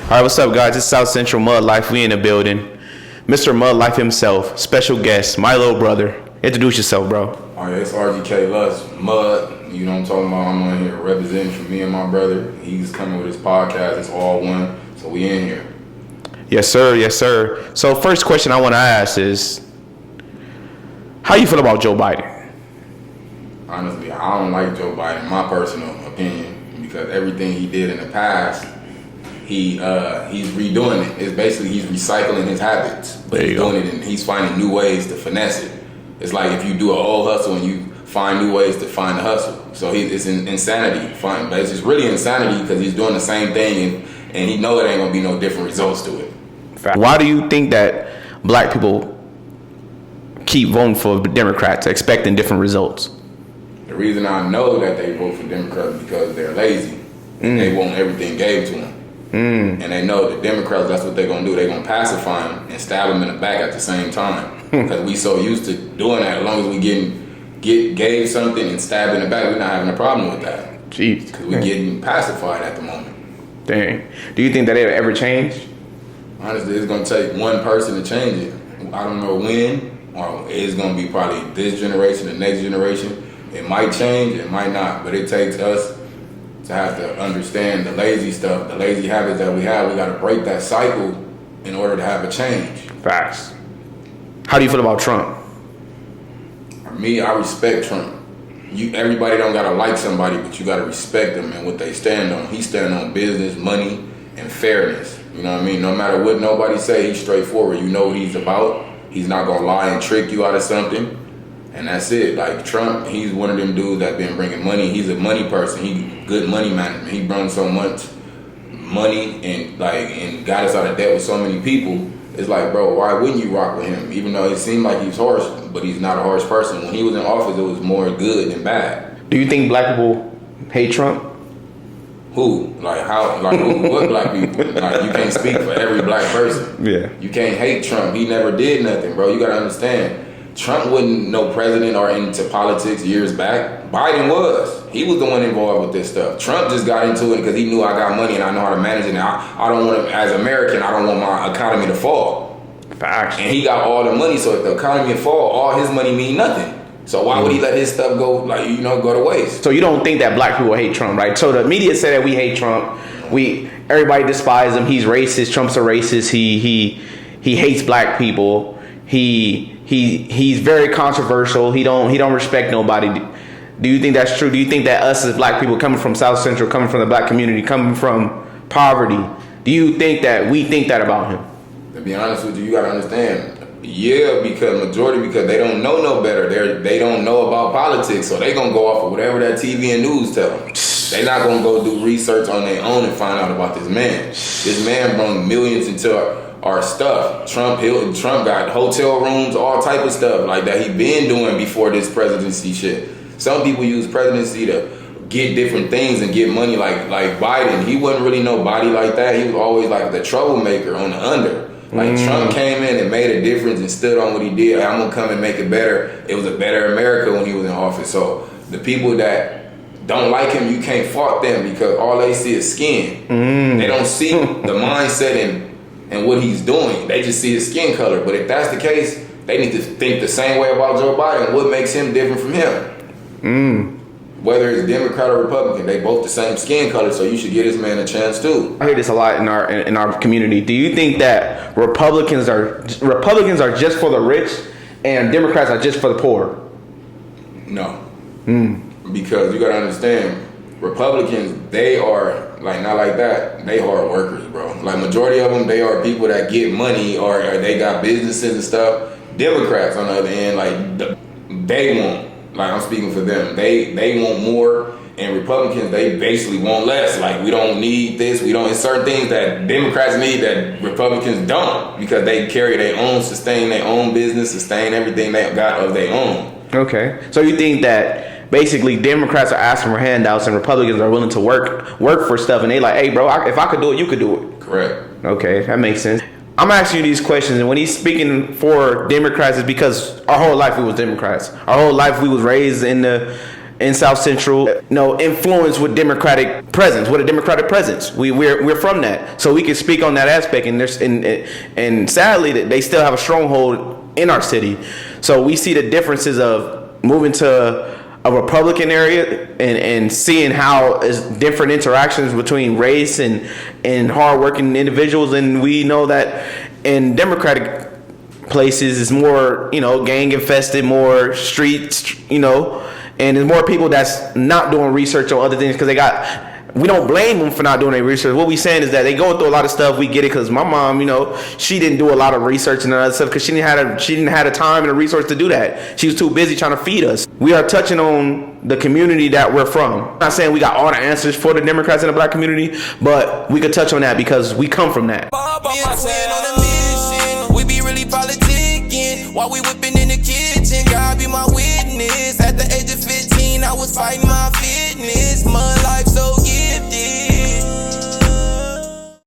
All right, what's up, guys? It's South Central Mud Life. We in the building. Mr. Mud Life himself, special guest, my little brother. Introduce yourself, bro. All right, it's RGK Lust, Mud. You know what I'm talking about? I'm on here representing for me and my brother. He's coming with his podcast. It's all one. So we in here. Yes, sir. Yes, sir. So first question I want to ask is, how you feel about Joe Biden? Honestly, I don't like Joe Biden, my personal opinion, because everything he did in the past, he's redoing it. It's basically he's recycling his habits, but he's doing it and he's finding new ways to finesse it. It's like if you do an old hustle and you find new ways to find the hustle. So it's insanity. But it's just really insanity because he's doing the same thing and he know it ain't gonna be no different results to it. Why do you think that black people keep voting for Democrats, expecting different results? The reason I know that they vote for Democrats is because they're lazy. They want everything gave to them. And they know the Democrats, that's what they're going to do. They're going to pacify them and stab them in the back at the same time. Because we so used to doing that. As long as we gave something and stabbed in the back, we're not having a problem with that. Jeez. Because we're getting pacified at the moment. Dang. Do you think that it'll ever change? Honestly, it's going to take one person to change it. I don't know when, or it's going to be probably this generation, the next generation. It might change, it might not. But it takes us to have to understand the lazy stuff, the lazy habits that we have. We got to break that cycle in order to have a change. Facts. How do you feel about Trump? For me, I respect Trump. Everybody don't gotta like somebody, but you gotta respect them and what they stand on. He stand on business, money, and fairness. You know what I mean? No matter what nobody say, he's straightforward. You know what he's about. He's not gonna lie and trick you out of something. And that's it. Like Trump, he's one of them dudes that been bringing money. He's a money person. He good money management. He brung so much money and got us out of debt with so many people. It's like, bro, why wouldn't you rock with him? Even though it seemed like he's harsh, but he's not a harsh person. When he was in office, it was more good than bad. Do you think black people hate Trump? Who? Like how? Like who? What black people? Like you can't speak for every black person. Yeah. You can't hate Trump. He never did nothing, bro. You gotta understand. Trump wasn't no president or into politics years back. Biden was. He was the one involved with this stuff. Trump just got into it because he knew I got money and I know how to manage it. And I don't want to, as an American, I don't want my economy to fall. Facts. And he got all the money, so if the economy fall, all his money mean nothing. So why would he let his stuff go, go to waste? So you don't think that black people hate Trump, right? So the media say that we hate Trump. Everybody despises him. He's racist. Trump's a racist. He hates black people. He's very controversial. He don't respect nobody. Do you think that's true? Do you think that us as black people coming from South Central, coming from the black community, coming from poverty, do you think that we think that about him? To be honest with you, you gotta understand. Yeah, because they don't know no better. They don't know about politics, so they gonna go off of whatever that TV and news tell them. They not gonna go do research on their own and find out about this man. This man brought millions into our stuff. Trump got hotel rooms, all type of stuff like that he been doing before this presidency shit. Some people use presidency to get different things and get money like Biden. He wasn't really nobody like that. He was always like the troublemaker on the under. Like Trump came in and made a difference and stood on what he did. I'm gonna come and make it better. It was a better America when he was in office. So the people that don't like him, you can't fault them because all they see is skin. They don't see the mindset and what he's doing. They just see his skin color. But if that's the case, they need to think the same way about Joe Biden. What makes him different from him? Whether it's Democrat or Republican, they both the same skin color, so you should give this man a chance too. I hear this a lot in our community. Do you think that Republicans are just for the rich and Democrats are just for the poor? No. Because you gotta understand, Republicans, they are not like that. They hard workers, bro. Like majority of them, they are people that get money or they got businesses and stuff. Democrats, on the other end, they want. I'm speaking for them. They want more, and Republicans, they basically want less. We don't need this. It's certain things that Democrats need that Republicans don't because they carry their own, sustain their own business, sustain everything they got of their own. Okay. So you think that basically Democrats are asking for handouts and Republicans are willing to work for stuff, and they like, hey, bro, if I could do it, you could do it. Correct. Okay, that makes sense. I'm asking you these questions, and when he's speaking for Democrats, it's because our whole life we was Democrats. Our whole life we was raised in the in South Central, influence with Democratic presence, with a Democratic presence. We're from that, so we can speak on that aspect. And sadly, that they still have a stronghold in our city. So we see the differences of moving to a Republican area and seeing how is different interactions between race and hardworking individuals, and we know that in Democratic places is more, gang infested, more streets, and there's more people that's not doing research on other things because we don't blame them for not doing their research. What we saying is that they going through a lot of stuff. We get it because my mom, she didn't do a lot of research and other stuff because she didn't have the time and the resource to do that. She was too busy trying to feed us. We are touching on the community that we're from. I'm not saying we got all the answers for the Democrats in the black community, but we could touch on that because we come from that. We be really politicking while we whipping in the kitchen. God be my witness. At the age of 15, I was fighting